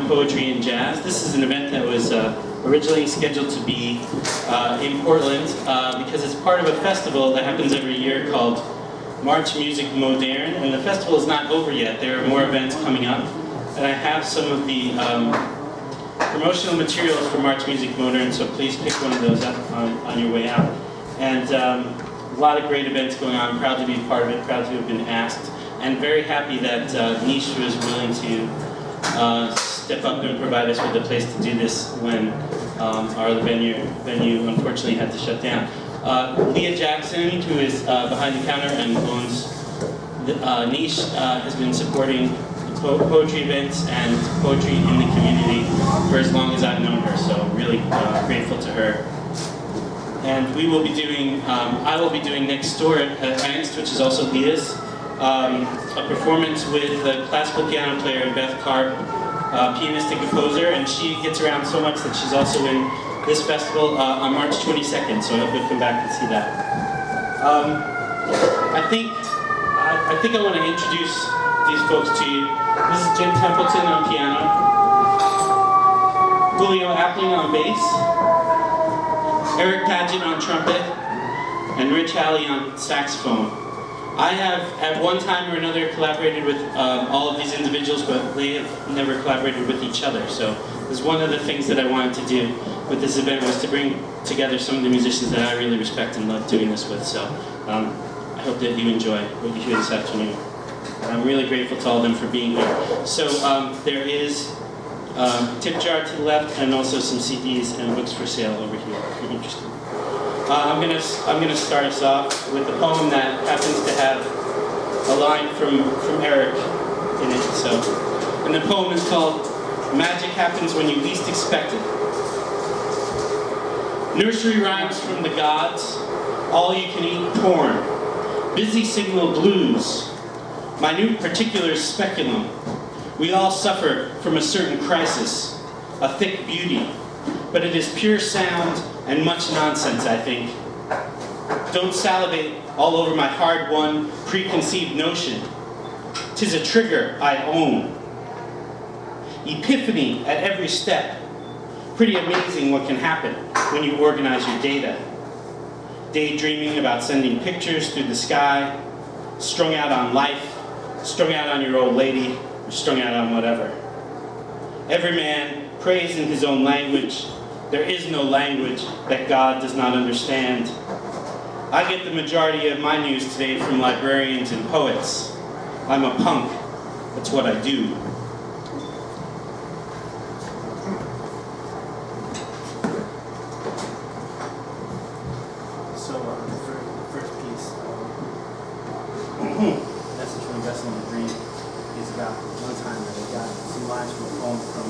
Moderne Poetry and Jazz. This is an event that was originally scheduled to be in Portland because it's part of a festival that happens every year called March Music Moderne, and the festival is not over yet. There are more events coming up, and I have some of the promotional materials for March Music Moderne, so please pick one of those up on your way out. And a lot of great events going on. Proud to be part of it, proud to have been asked, and very happy that Niche was willing to step up and provide us with a place to do this when our other venue unfortunately had to shut down. Leah Jackson, who is behind the counter and owns Niche, has been supporting poetry events and poetry in the community for as long as I've known her, so really grateful to her. And we will be doing, I will be doing next door at Angst, which is also Leah's, a performance with the classical piano player Beth Karp, pianist and composer, and she gets around so much that she's also in this festival on March 22nd, so I hope you'll come back and see that. I think I want to introduce these folks to you. This is Jim Templeton on piano, Julio on bass, Eric Padget on trumpet, and Rich Halley on saxophone. I have, at one time or another, collaborated with all of these individuals, but they have never collaborated with each other. So it was one of the things that I wanted to do with this event, was to bring together some of the musicians that I really respect and love doing this with. So I hope that you enjoy what you hear this afternoon. And I'm really grateful to all of them for being here. So there is a tip jar to the left, and also some CDs and books for sale over here if you're interested. I'm gonna start us off with a poem that happens to have a line from Eric in it. So, and the poem is called "Magic Happens When You Least Expect It." Nursery rhymes from the gods, all-you-can-eat porn, busy signal blues, minute particulars speculum. We all suffer from a certain crisis, a thick beauty, but it is pure sound and much nonsense, I think. Don't salivate all over my hard-won, preconceived notion. 'Tis a trigger I own. Epiphany at every step. Pretty amazing what can happen when you organize your data. Daydreaming about sending pictures through the sky, strung out on life, strung out on your old lady, or strung out on whatever. Every man prays in his own language. There is no language that God does not understand. I get the majority of my news today from librarians and poets. I'm a punk. That's what I do. So the first piece, Message from a Vessel in a Dream, is about one time that I got some lines from a poem from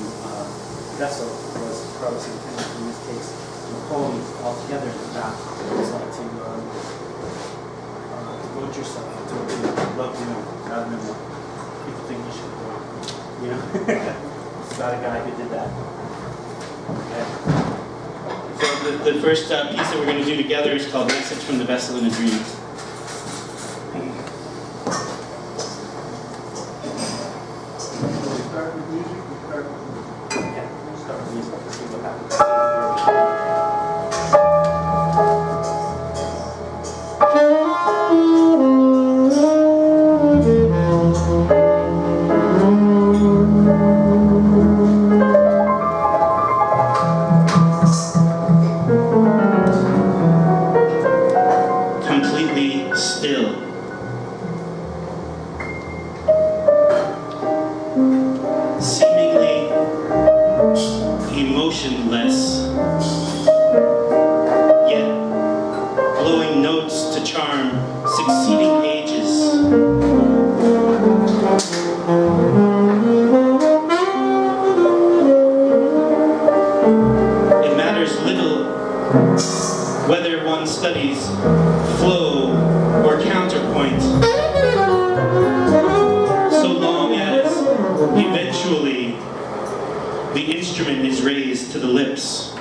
Vessel, was Carlos Santana in this case. And the poem altogether is about it's like to devote yourself to what you love doing rather than what people think you should do. You know? It's about a guy who did that. Okay. So the first piece that we're going to do together is called Message from the Vessel in a Dream. Whether one studies flow or counterpoint, so long as eventually the instrument is raised to the lips.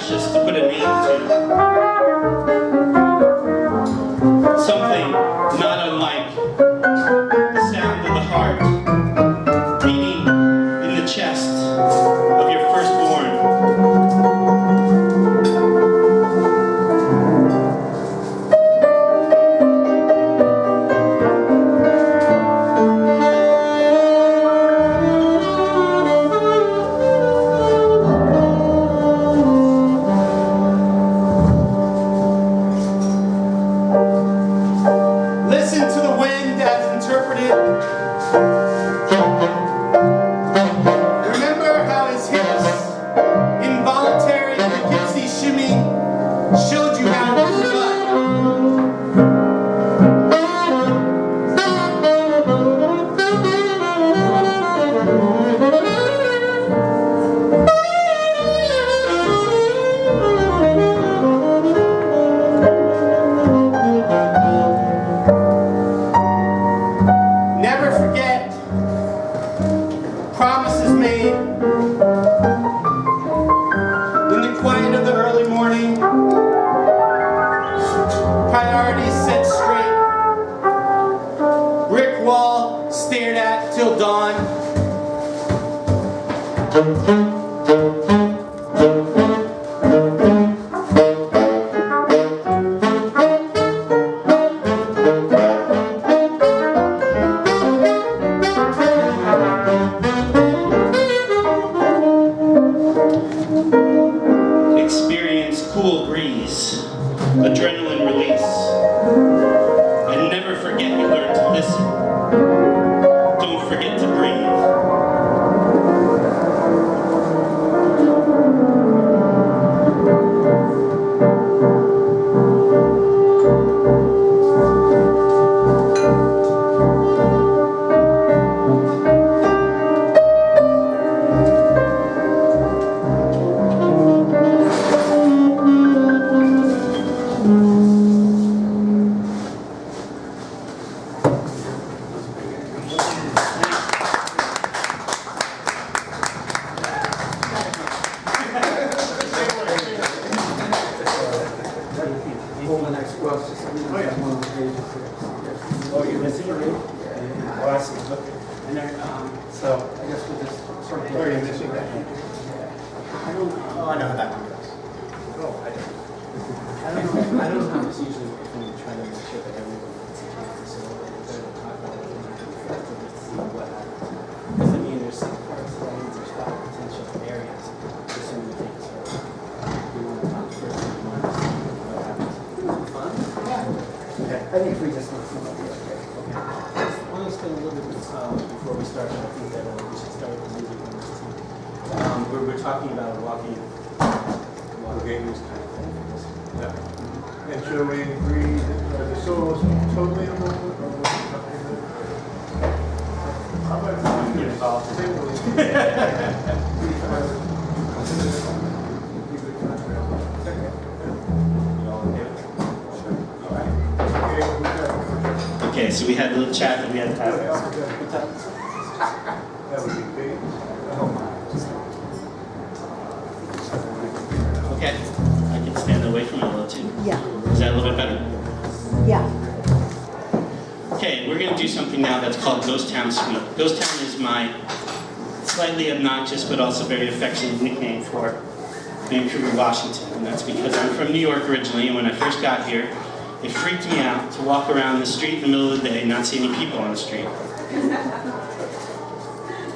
precious to put a name to. Something not unlike the sound of the heart beating in the chest of your firstborn. Experience cool breeze, adrenaline release, and never forget you learn to listen. Don't forget to breathe. I think if we just listen, it'll be okay. I want to spend a little bit of time before we start. I think that we should start with the music on this team. We're talking about walking gamers kind of thing. Yeah. And should we agree that the solos totally involved? How about we get involved? Okay, so we had a little chat that we had to have. Okay, I can stand away from it a little too. Yeah. Is that a little bit better? Yeah. Okay, we're going to do something now that's called Ghost Town Suite. Ghost Town is my slightly obnoxious but also very affectionate nickname for Vancouver, Washington. And that's because I'm from New York originally, and when I first got here, it freaked me out to walk around the street in the middle of the day and not see any people on the street.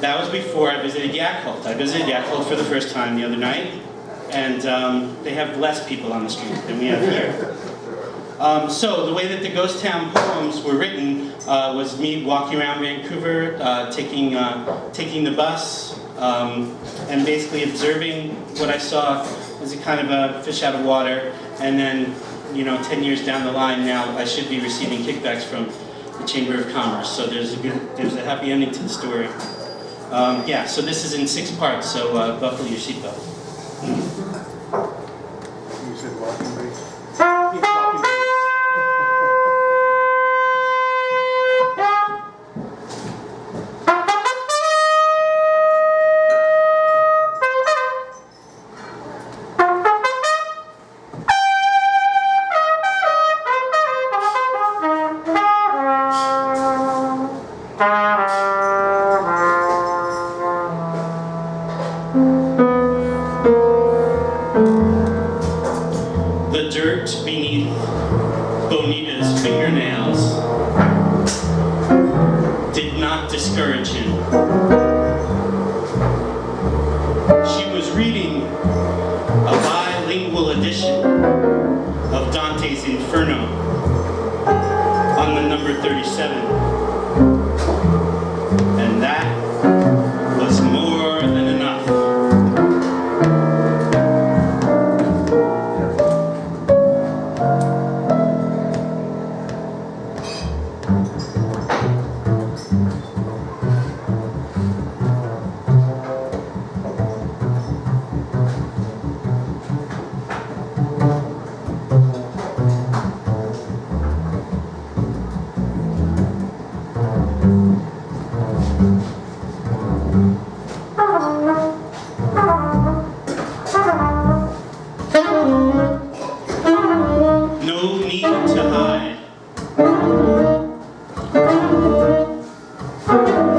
That was before I visited Yakult. I visited Yakult for the first time the other night, and they have less people on the street than we have here. So the way that the Ghost Town poems were written was me walking around Vancouver, taking the bus, and basically observing what I saw as a kind of a fish out of water, and then 10 years down the line now, I should be receiving kickbacks from the Chamber of Commerce. So there's a happy ending to the story. Yeah, so this is in 6 parts, so buckle your seatbelt. You said walking base? The dirt beneath Bonita's fingernails did not discourage him. She was reading a bilingual edition of Dante's Inferno on the number 37. And that was more than enough. No need to hide.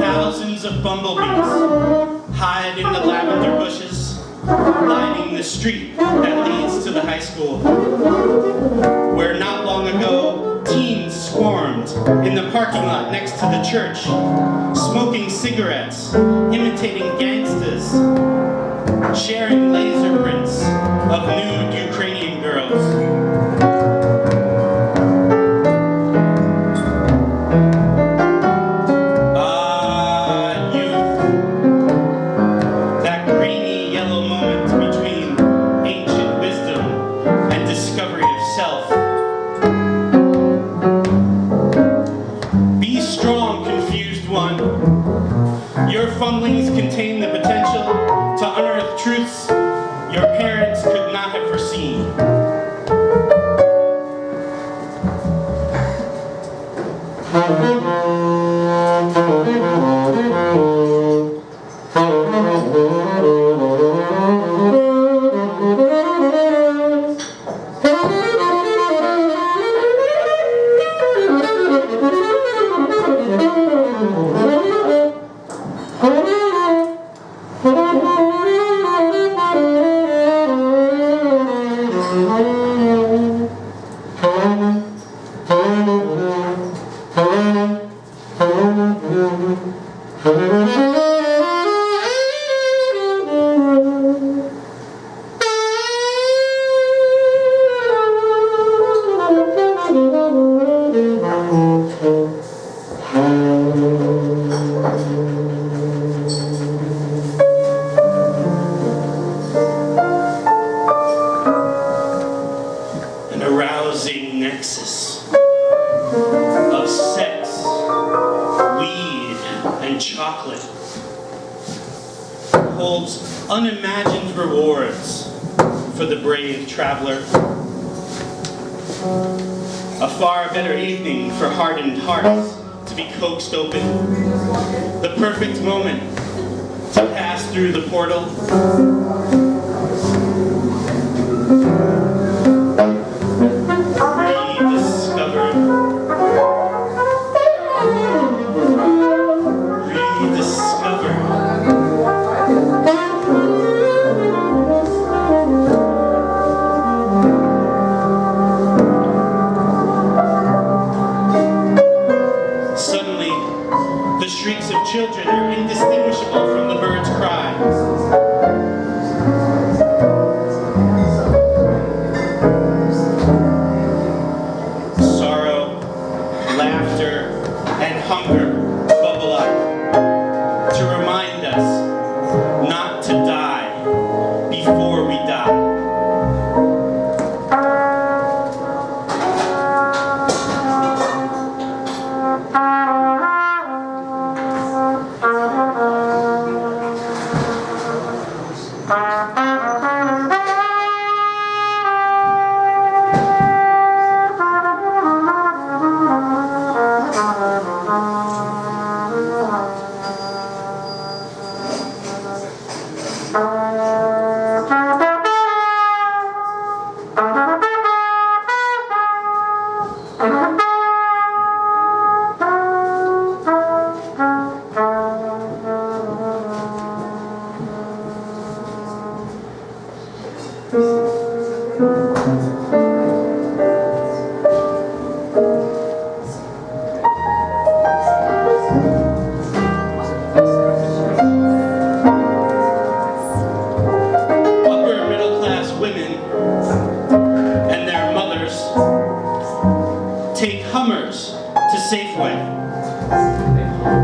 Thousands of bumblebees hide in the lavender bushes, lining the street that leads to the high school, where not long ago teens swarmed in the parking lot next to the church, smoking cigarettes, imitating gangsters, sharing laser prints of nude Ukrainian girls. Your fumblings contain the potential to unearth truths your parents could not have foreseen. An arousing nexus of sex, weed, and chocolate holds unimagined rewards for the brave traveler. A far better evening for hardened hearts to be coaxed open. The perfect moment to pass through the portal. Children are indistinguishable from the bird's cry. Sorrow, laughter, and hunger bubble up to remind us not to die before we die. Upper middle class women and their mothers take Hummers to Safeway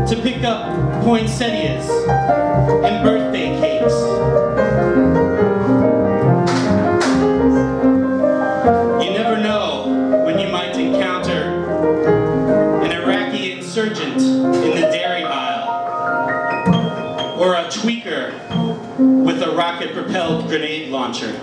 to pick up poinsettias and birthday cakes. You never know when you might encounter an Iraqi insurgent in the dairy aisle, or a tweaker with a rocket-propelled grenade launcher.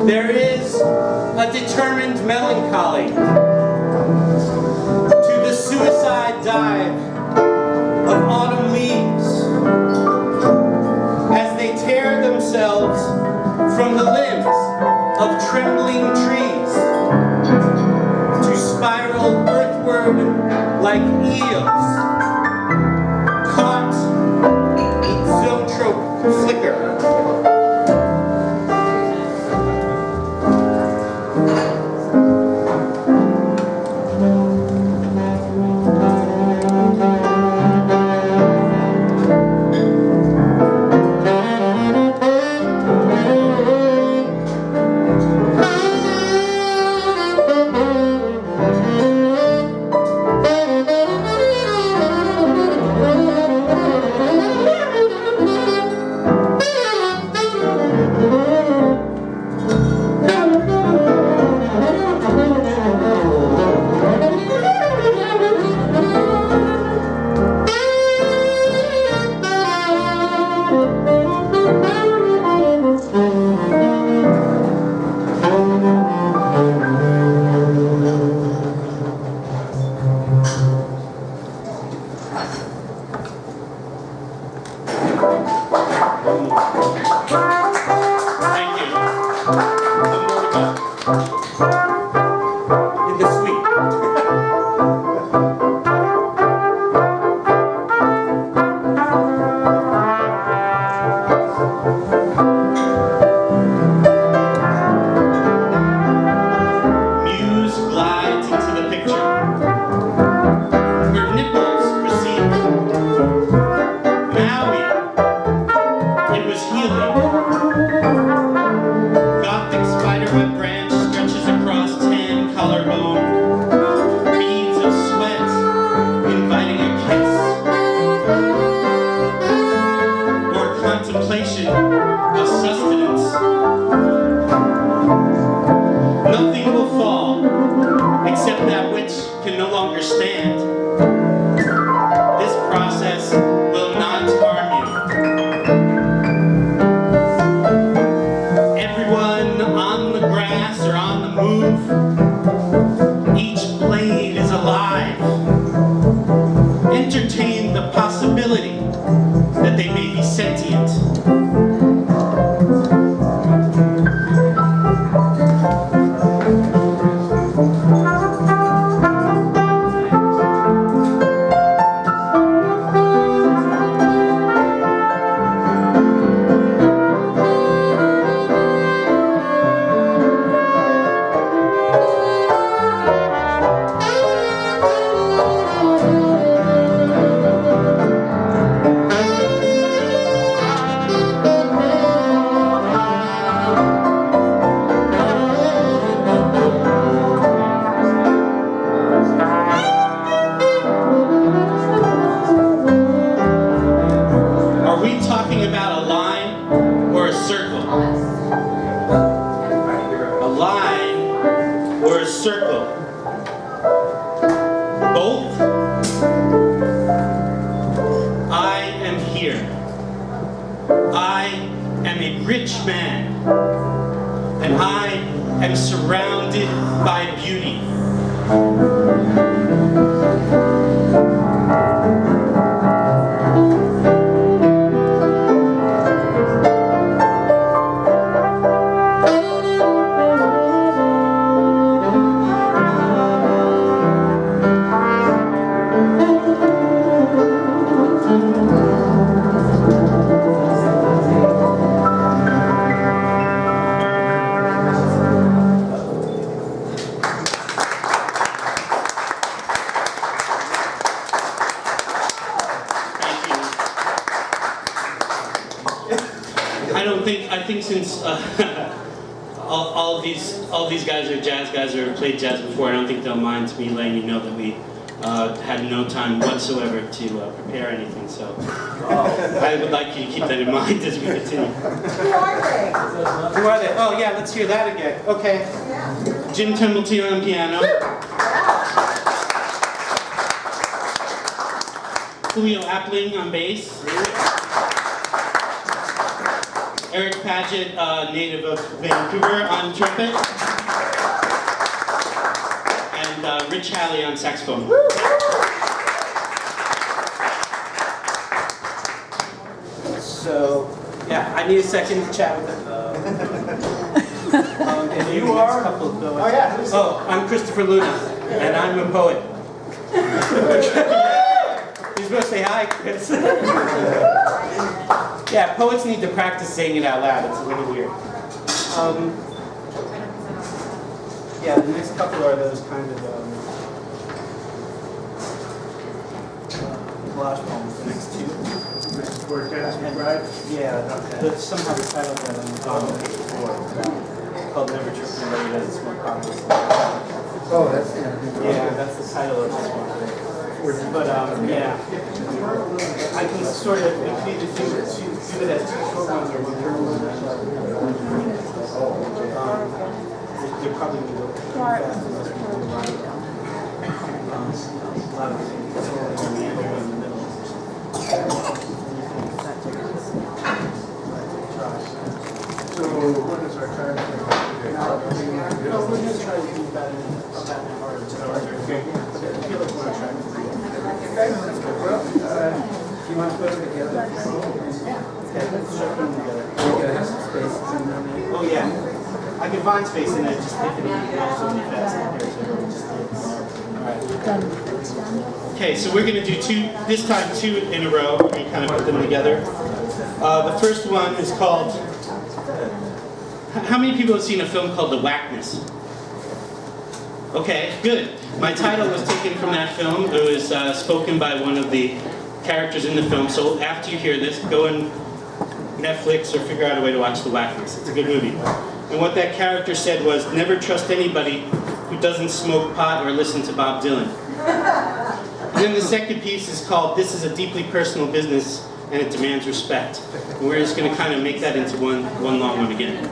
There is a determined melancholy to the suicide dive of autumn leaves as they tear themselves from the limbs of trembling trees to spiral earthward like eels caught in zoetrope flicker. Thank you. In the suite. Muse glides into the picture. Her nipples recede. Maui. It was healing. Gothic spiderweb branch stretches across tan collarbone. Beads of sweat inviting a kiss. Or contemplation of sustenance. Nothing will fall except that which can no longer stand. This process will not harm you. Everyone on the grass or on the move, each blade is alive. Entertain the possibility that they may be sentient. a circle? Both? I am here. I am a rich man, and I am surrounded by beauty. I think since all these guys are jazz guys or played jazz before, I don't think they'll mind me letting you know that we had no time whatsoever to prepare anything. So I would like you to keep that in mind as we continue. Who are they? Who are they? Oh yeah, let's hear that again. Okay. Yeah. Jim Templeton on piano. Julio on bass. Eric Padget, native of Vancouver, on trumpet. And Rich Halley on saxophone. So, yeah, I need a second to chat with them. And you are? Oh, yeah. Oh, I'm Christopher Luna, and I'm a poet. You're supposed to say hi, Chris. Yeah, poets need to practice saying it out loud. It's a little weird. Yeah, the next couple are those kind of collage poems. The next two. For Dennis McBride? Yeah, somehow the title that I'm on page 4 called "Never Trust Anybody Who Doesn't Smoke Pot." Oh, that's Yeah, that's the title of this one. But yeah, I can sort of do it as two short ones or one short one. They're probably going to go pretty fast unless we can write it down. A lot of things in the middle. So what is our time today? No, we're going to try to do about an hour or 2 hours. Okay. I feel like we're on track. Well, you want to put them together? Oh yeah, I can find space in there, just take it really fast. Okay, so we're going to do this time two in a row. We're going to kind of put them together. The first one is called, how many people have seen a film called The Whackness? Okay, good. My title was taken from that film. It was spoken by one of the characters in the film. So after you hear this, go on Netflix or figure out a way to watch The Whackness. It's a good movie. And what that character said was, never trust anybody who doesn't smoke pot or listen to Bob Dylan. And then the second piece is called, This is a Deeply Personal Business and It Demands Respect. And we're just going to kind of make that into one long one again.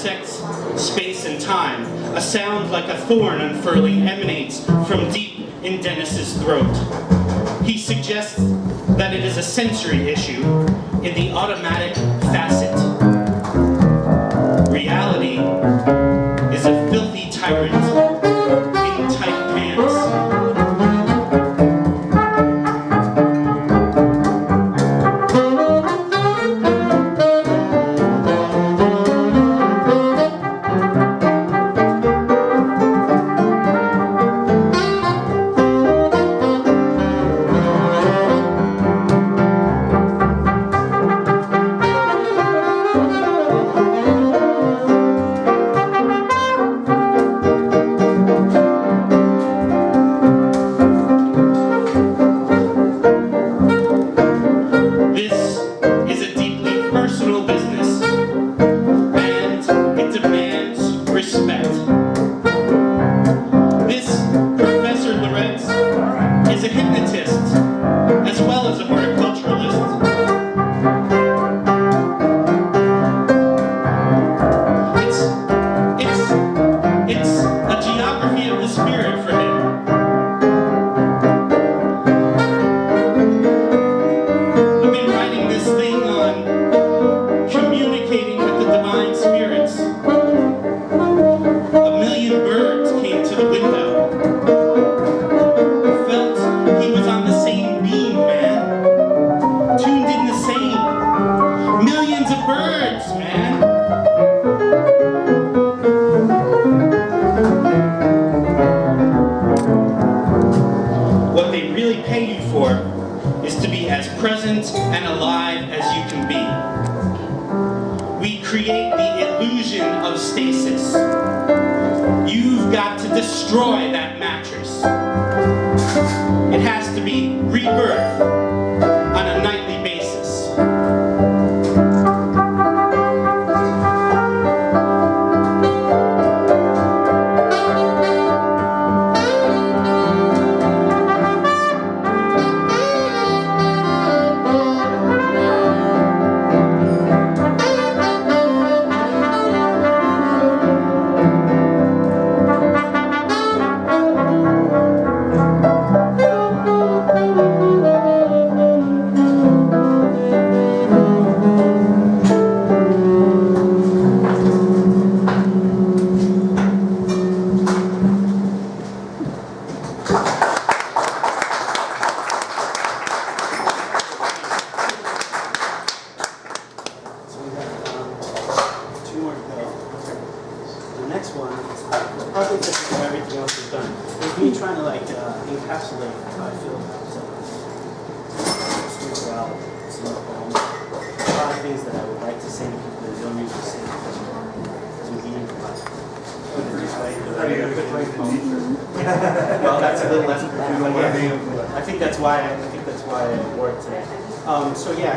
dissects space and time. A sound like a thorn unfurling emanates from deep in Dennis's throat. He suggests that it is a sensory issue in the automatic facet. Reality is a filthy tyrant in tight pants.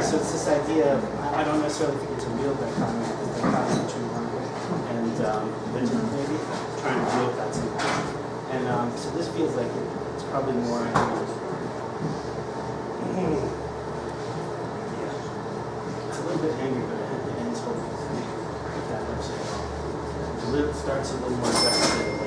So it's this idea of, I don't necessarily think it's a real dichotomy, because dichotomy between one and religion, maybe, trying to deal with that sometimes. And so this feels like it's probably more, it's a little bit angry, but it ends hopefully, if that makes sense. The lyric starts a little more aggressive.